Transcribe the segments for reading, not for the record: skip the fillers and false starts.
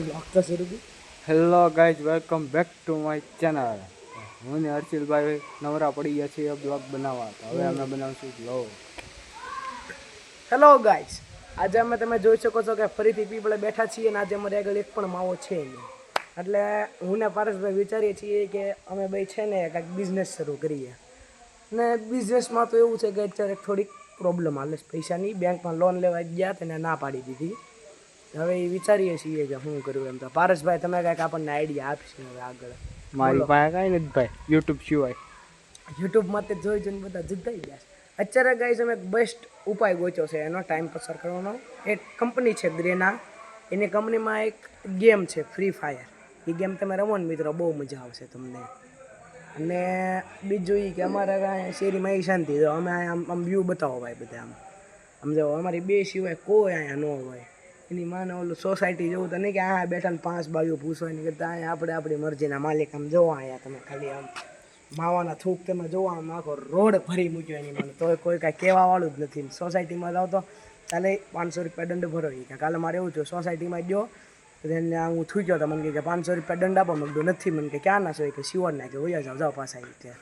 લાગતા શરૂ hello guys, welcome back to my channel. હું ને હર્ષિલભાઈ નવરા પડી ગયા છીએ બ્લોગ બનાવવા. તો હવે અમે બનાવશું બ્લોગ. હેલો ગાઈસ, આજે અમે તમે જોઈ શકો છો કે ફરીથી પીપળે બેઠા છીએ અને આજે અમારી આગળ એક પણ માવો છે નહીં. એટલે હું ને પારસભાઈ વિચારીએ છીએ કે અમે ભાઈ છે ને કાંઈક બિઝનેસ શરૂ કરીએ. ને બિઝનેસમાં તો એવું છે કે અત્યારે થોડીક પ્રોબ્લેમ હાલે છે પૈસાની. બેંકમાં લોન લેવા ગયા તેને ના પાડી દીધી. હવે એ વિચારીએ છીએ કે શું કરવું એમ. તો પારસભાઈ તમે કાંઈક આપણને આઈડિયા આપશે હવે આગળ. મારી પાસે કાંઈ નથી ભાઈ, યુટ્યુબ સિવાય. યુટ્યુબમાં તે જોઈ જોઈને બધા જુદાઈ ગયા છે. અત્યારે ગાઈઝ અમે બેસ્ટ ઉપાય ગોચ્યો છે એનો ટાઈમ પસાર કરવાનો. એક કંપની છે ગ્રેના, એની કંપનીમાં એક ગેમ છે ફ્રી ફાયર. એ ગેમ તમે રમો ને મિત્રો, બહુ મજા આવશે તમને. અને બીજું એ કે અમારા અહીંયા શેરીમાં એ શાંતિ, જો અમે આમ વ્યૂ બતાવો ભાઈ બધા આમ જો અમારી બે સિવાય કોઈ અહીંયા ન હોય. એની માને ઓલું સોસાયટી જેવું તો નહીં કે અહીંયા બેઠા ને 5 બાજુ પૂછવાની કરતાં અહીંયા આપણે આપણી મરજીના માલિક આમ જોવા અહીંયા તમે ખાલી આમ માવાના થૂક તમે જોવા આમ આખો રોડ ભરી મૂક્યો એની મને તો કોઈ કાંઈ કહેવાવાળું જ નથી. સોસાયટીમાં જાઓ તો ચાલે 500 રૂપિયા દંડ ભરો. કે કાલે મારે એવું થયું સોસાયટીમાં ગયો તો એને હું થૂક્યો તો મને કે 500 રૂપિયા દંડ આપો. મેં કીધું નથી. મને કે ક્યાં ના છો કે શિવર ના કે વયા જાઓ પાછા કે.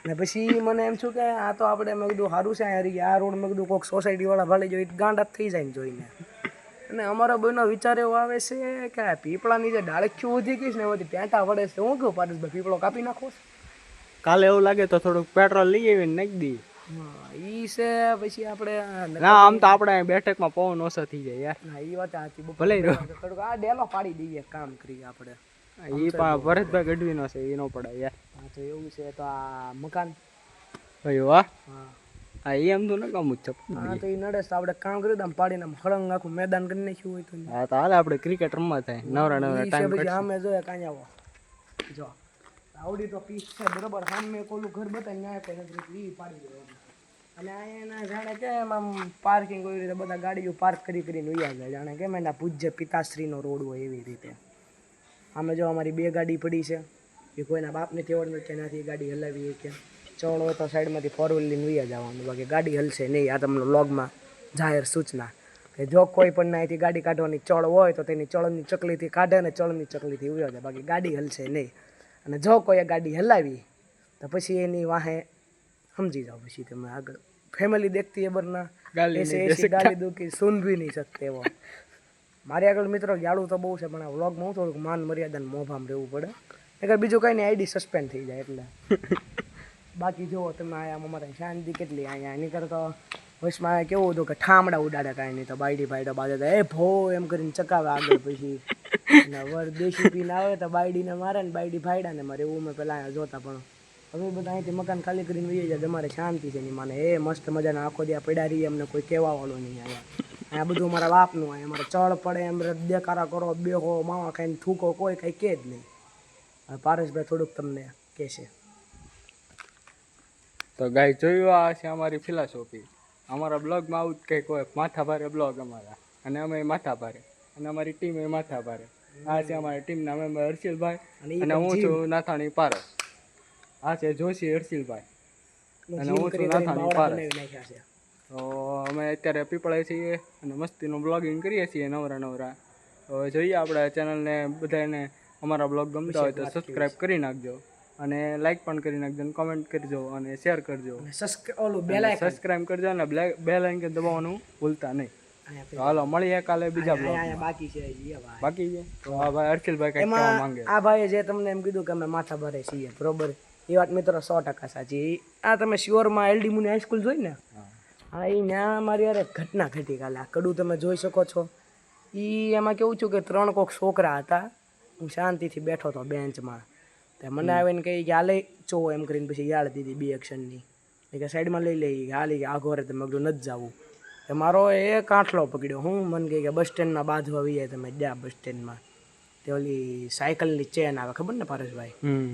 ને પછી મને એમ છું કે આ તો આપણે મેં કીધું સારું છે આ રોડ. મેં કીધું કોઈક સોસાયટીવાળા ભાલે જો ગાંડા થઈ જાય ને જોઈને. અને અમારો બેનો વિચાર એવો આવે છે કે પીપળાની જે ડાળખીઓ વધી ગઈ છે ને બધી પેંટા વડે છે. હું કહું પારસભાઈ પીપળો કાપી નાખો. કાલે એવું લાગે તો થોડુંક પેટ્રોલ લઈ આવીને નાખી દઈએ. હા ઈ છે. પછી આપણે ના આમ તો આપણે બેઠકમાં પવન ઓછો થઈ જાય યાર. હા એ વાત સાચી. ભલે થોડુંક આ ડેલો પાડી દઈએ કામ કરીએ આપણે. એ પણ ભરતભાઈ ગઢવીનો છે, એ ન પડાય યાર. હા તો એવું છે. તો આ મકાન ભાઈ વાહ. હા હા એ એમ તો ન કામ જ છે. હા તો એ નડે તો આપણે કામ કર્યું આમ પાડીને આમ હળંગ આખું મેદાન કરી નાખ્યું હોય તો. હા તો હાલે આપણે ક્રિકેટ રમવા થાય નવરા ટાઈમ પછી અમે જોઈએ કાંઈ આવો જો આવડી તો પીસ છે બરોબર. સામે કોલું ઘર બતાવી ન્યાય કોઈ નથી એ પાડી દેવાનું. અને અહીંયા જાણે કે આમ પાર્કિંગ એવી રીતે બધા ગાડીઓ પાર્ક કરીને ઉયા જાય જાણે કેમ એના પૂજ્ય પિતાશ્રીનો રોડ હોય એવી રીતે. આમે જો અમારી 2 ગાડી પડી છે. એ કોઈના બાપને તેવડ નથી એનાથી ગાડી હલાવી કે ચણ હોય તો સાઈડમાંથી 4 વ્હીલ લઈને ઉયા જવાનું. બાકી ગાડી હલશે નહીં. આ તમને વ્લોગમાં જાહેર સૂચના કે જો કોઈ પણ અહીંથી ગાડી કાઢવાની ચળ હોય તો તેની ચળની ચકલીથી કાઢે અને ચળની ચકલીથી ઉયા જાય. બાકી ગાડી હલશે નહીં. અને જો કોઈ ગાડી હલાવી તો પછી એની વાહે સમજી જાઓ. પછી તમે આગળ ફેમિલી દેખતી એ બરના ગાલી દુખી સુન ભી નહીં શકતે એવો. મારી આગળ મિત્રો ગાળું તો બહુ છે પણ આ વ્લોગમાં થોડુંક માન મર્યાદાને મોભામાં રહેવું પડે. એટલે બીજું કંઈ નહીં, આઈડી સસ્પેન્ડ થઈ જાય એટલે. બાકી જુઓ તમે અહીંયા અમારે શાંતિ કેટલી અહીંયા. એની કરતાં વચમાં કેવું હતું કે ઠામડા ઉડાડે કાંઈ નહીં તો બાયડી ભાઈડો બાજુ એ ભો એમ કરીને ચકાવે આગળ. પછી વર દેશી પીને આવે તો બાયડીને મારે ને બાયડી ભાઈડાને મારે એવું મેં પહેલાં અહીંયા જોતા. પણ હવે બધા અહીંથી મકાન ખાલી કરીને વહી જાય. તમારે શાંતિ છે નહીં માને એ મસ્ત મજાના આખો દે પડ્યા રહીએ. અમને કોઈ કહેવાવાળો નહીં અહીંયા બધું મારા બાપનું. અહીંયા અમારે ચળ પડે એમ દેખારા કરો બેહો માવા ખાઈને થૂકો કોઈ કંઈ કહે જ નહીં. હવે પારસભાઈ થોડુંક તમને કહેશે. તો ગાય જોયું, આ છે અમારી ફિલોસોફી. અમારા બ્લોગમાં આવું જ કંઈક હોય. માથા ભારે બ્લોગ અમારા, અને અમે માથા ભારે, અને અમારી ટીમ એ માથા ભારે. આ છે અમારી ટીમના મેમ્બર હર્ષિલભાઈ અને હું છું નાથાણી પારસ. આ છે જોશી હર્ષિલભાઈ અને હું છું નાથાણી પારસ. તો અમે અત્યારે પીપળે છીએ અને મસ્તીનું બ્લોગિંગ કરીએ છીએ નવરા. તો જોઈએ આપણા ચેનલને બધાને અમારા બ્લોગ ગમતા હોય તો સબસ્ક્રાઈબ કરી નાખજો અને લાઈક પણ કરી નાખજો અને કમેન્ટ કરજો અને શેર કરજો. સબસ્ક્રાઈબ કરજો અને બેલ આઇકન દબાવવાનું ભૂલતા નહીં. તો હાલો મળીએ કાલે બીજા બ્લોગ. બાકી છે તો આ ભાઈ હર્ષિલભાઈ કંઈક કહેવા માંગે. આ ભાઈએ જે તમને એમ કીધું કે અમે માથા ભરે છીએ બરોબર, એ વાત મિત્રો 100% સાચી. આ તમે શ્યોરમાં એલડી મુની હાઈસ્કૂલ જોઈ ને, હા એ ત્યાં મારી યાર ઘટના ઘટી કાલે. આ કડું તમે જોઈ શકો છો. એ એમાં કેવું છું કે 3 કોક છોકરા હતા. હું શાંતિથી બેઠો હતો બેન્ચમાં. તે મને આવીને કહી કે હાલે ચો એમ કરીને પછી યાદ દીધી 2 એક્શનની. કે સાઈડમાં લઈ લઈ હાલી કે આઘોરે તમે કીધું નથી જવું. તો મારો એ કાંઠલો પકડ્યો. હું મને કહે કે બસ સ્ટેન્ડમાં બાંધવા આવીએ તમે જ્યાં બસ સ્ટેન્ડમાં. તે ઓલી સાયકલની ચેન આવે ખબર ને પારસભાઈ,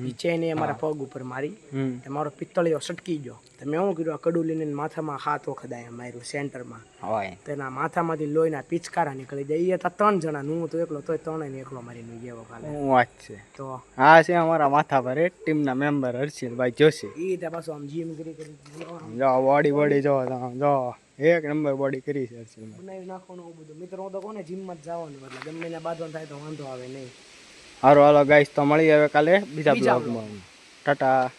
એ ચેન એ અમારા પગ ઉપર મારી. તે મારો પિત્તળિયો સટકી ગયો. તો મેં શું કર્યું, આ કડું લઈને માથામાં હાથ વખદાય માર્યું સેન્ટરમાં. તેના માથામાંથી લોહીના પિચકારા નીકળી જાય. એ હતા 3 જણા, હું તો એકલો, તોય 3 એકલો મારીને ગયો કાલે. વાત છે. તો આ છે અમારા માથા પર ટીમના મેમ્બર હર્ષિલભાઈ જોશી. એ ત્યાં પાછું આમ જીમ કરી જો બોડી જો જો એક નંબર બોડી કરી છે હર્ષિલભાઈ. બનાવી નાખવાનું આવું બધું. મિત્રો હું તો કોને જીમમાં જ જવાનું, એટલે ગમે એને બાંધવાનું થાય તો વાંધો આવે નહીં. સારું હાલો ગાઈસ, તો મળી આવે કાલે બીજા બીજા બ્લોગમાં. ટાટા.